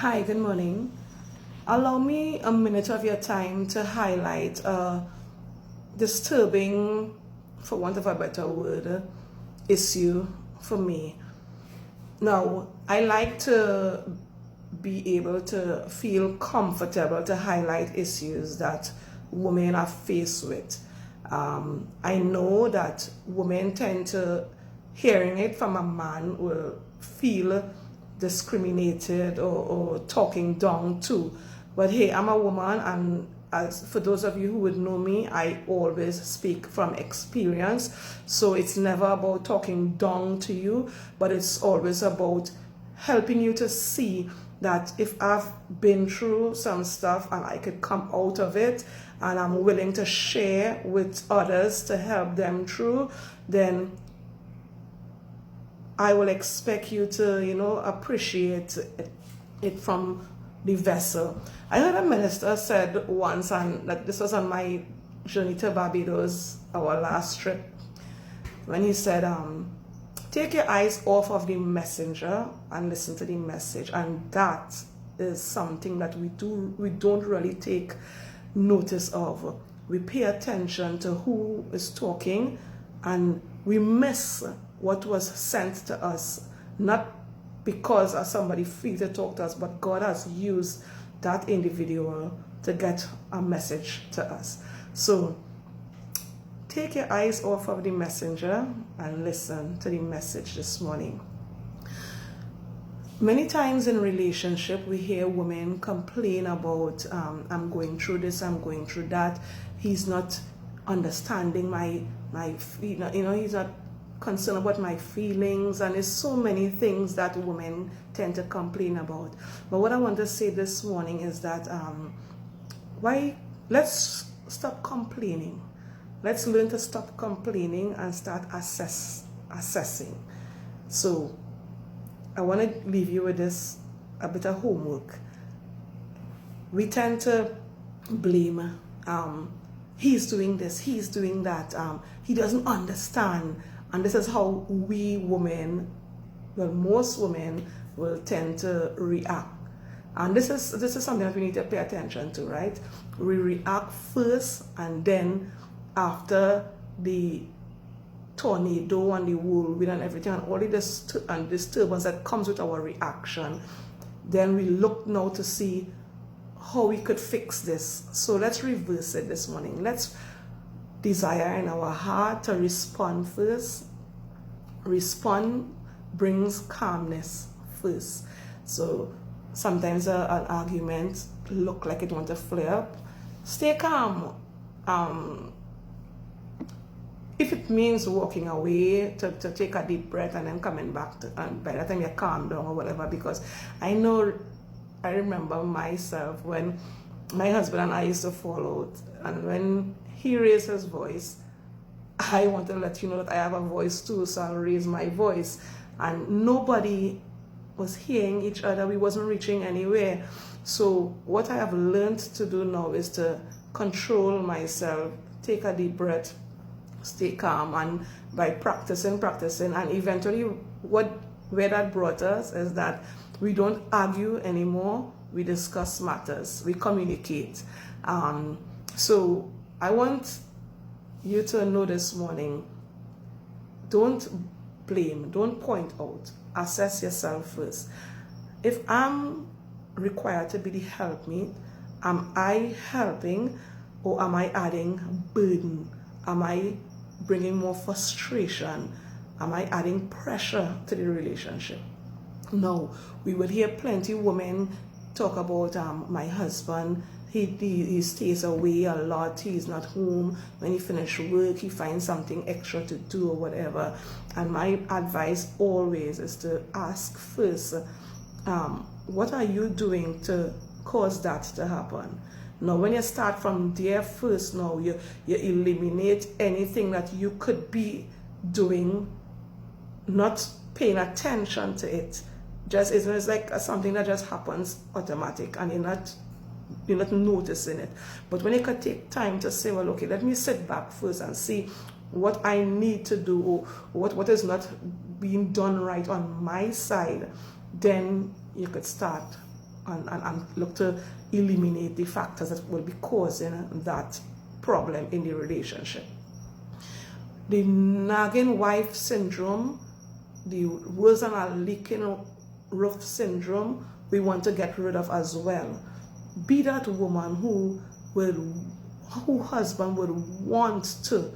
Hi, good morning. Allow me a minute of your time to highlight a disturbing, for want of a better word, issue for me. Now, I like to be able to feel comfortable to highlight issues that women are faced with. I know that women tend to, hearing it from a man, will feel discriminated or talking down to. But hey, I'm a woman, and as for those of you who would know me, I always speak from experience. So it's never about talking down to you, but it's always about helping you to see that if I've been through some stuff and I could come out of it and I'm willing to share with others to help them through, then I will expect you to, appreciate it from the vessel. I heard a minister said once, and that this was on my journey to Barbados, our last trip, when he said, take your eyes off of the messenger and listen to the message. And that is something that we don't really take notice of. We pay attention to who is talking, and we miss what was sent to us, not because somebody free to talk to us, but God has used that individual to get a message to us. So take your eyes off of the messenger and listen to the message this morning. Many times in relationship, we hear women complain about, I'm going through this, I'm going through that. He's not understanding my he's not concerned about my feelings, and there's so many things that women tend to complain about. But what I want to say this morning is that let's stop complaining. Let's learn to stop complaining and start assessing. So I want to leave you with this, a bit of homework. We tend to blame, he's doing this, he's doing that, he doesn't understand. And this is how we women, well, most women will tend to react. And this is something that we need to pay attention to, right? We react first, and then after the tornado and the whirlwind and everything and all the disturbance that comes with our reaction, then we look now to see how we could fix this. So let's reverse it this morning. Let's desire in our heart to respond first. Respond brings calmness first. So sometimes an argument look like it want to flare up. Stay calm. If it means walking away to take a deep breath and then coming back and by the time you calm down or whatever, because I remember myself when my husband and I used to fall out, and when he raised his voice, I want to let you know that I have a voice too, so I'll raise my voice, and nobody was hearing each other. We wasn't reaching anywhere. So what I have learned to do now is to control myself, take a deep breath, stay calm, and by practicing, and eventually where that brought us is that we don't argue anymore, we discuss matters, we communicate. So I want you to know this morning, don't blame, don't point out, assess yourself first. If I'm required to be the helpmeet, am I helping or am I adding burden? Am I bringing more frustration? Am I adding pressure to the relationship? No, we will hear plenty women talk about my husband, he stays away a lot, he's not home. When he finishes work, he finds something extra to do or whatever. And my advice always is to ask first, what are you doing to cause that to happen? Now, when you start from there first, now you eliminate anything that you could be doing, not paying attention to it. It's like something that just happens automatic, and you're not noticing it. But when you can take time to say, well, okay, let me sit back first and see what I need to do, or what is not being done right on my side, then you could start and look to eliminate the factors that will be causing that problem in the relationship. The nagging wife syndrome, the rose and a leaking roof syndrome, we want to get rid of as well. Be that woman who husband would want to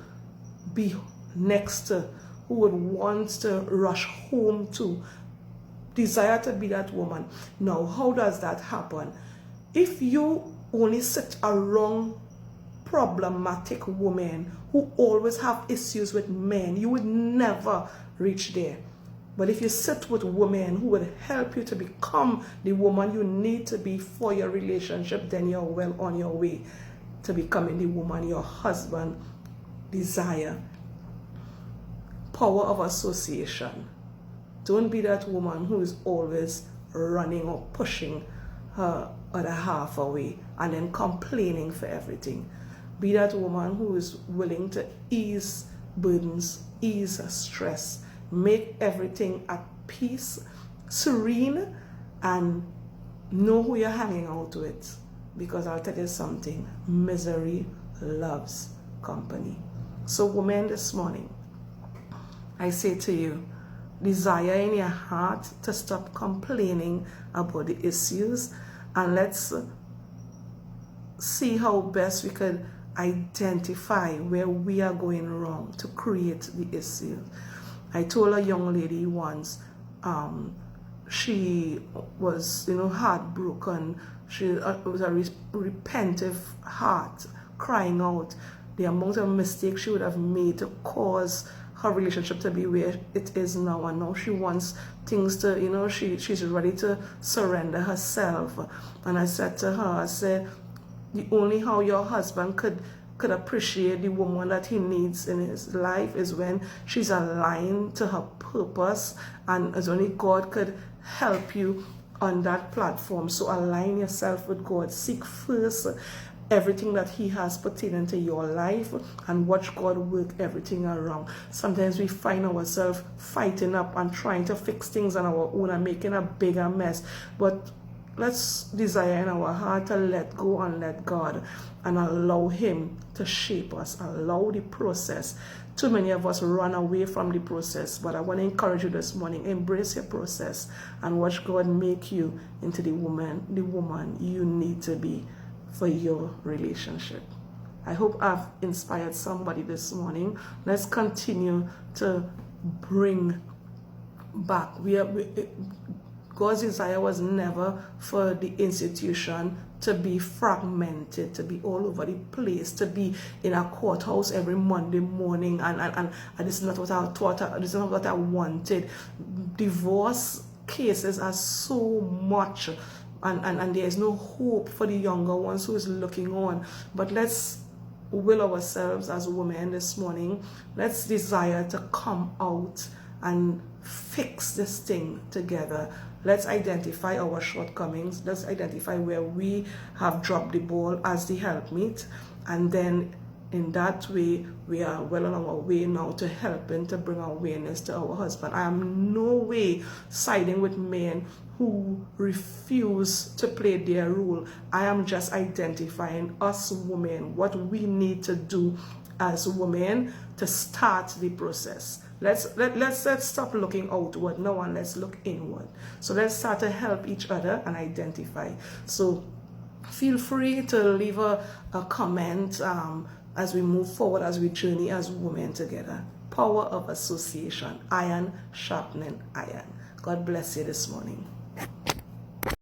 be next to, who would want to rush home to. Desire to be that woman. Now, how does that happen? If you only sit around problematic women who always have issues with men, you would never reach there. But if you sit with women who will help you to become the woman you need to be for your relationship, then you're well on your way to becoming the woman your husband desire. Power of association. Don't be that woman who is always running or pushing her other half away and then complaining for everything. Be that woman who is willing to ease burdens, ease stress, make everything at peace, serene, and know who you're hanging out with. Because I'll tell you something, misery loves company. So women, this morning, I say to you, desire in your heart to stop complaining about the issues, and let's see how best we could identify where we are going wrong to create the issue. I told a young lady once, she was, heartbroken. It was a repentive heart crying out the amount of mistakes she would have made to cause her relationship to be where it is now, and now she wants things to, she's ready to surrender herself. And I said to her, I said, the only how your husband could appreciate the woman that he needs in his life is when she's aligned to her purpose, and as only God could help you on that platform. So align yourself with God. Seek first everything that he has pertaining to your life and watch God work everything around. Sometimes we find ourselves fighting up and trying to fix things on our own and making a bigger mess. But let's desire in our heart to let go and let God and allow him to shape us, allow the process. Too many of us run away from the process, but I want to encourage you this morning, embrace your process and watch God make you into the woman you need to be for your relationship. I hope I've inspired somebody this morning. Let's continue to bring back. God's desire was never for the institution to be fragmented, to be all over the place, to be in a courthouse every Monday morning, and this is not what I thought, this is not what I wanted. Divorce cases are so much, and there is no hope for the younger ones who is looking on. But let's will ourselves as women this morning. Let's desire to come out and fix this thing together. Let's identify our shortcomings. Let's identify where we have dropped the ball as the helpmeet, and then in that way we are well on our way now to helping to bring awareness to our husband. I am no way siding with men who refuse to play their role. I am just identifying us women what we need to do as women to start the process. Let's stop looking outward now and let's look inward. So let's start to help each other and identify. So feel free to leave a comment as we move forward, as we journey as women together. Power of association, iron sharpening iron. God bless you this morning.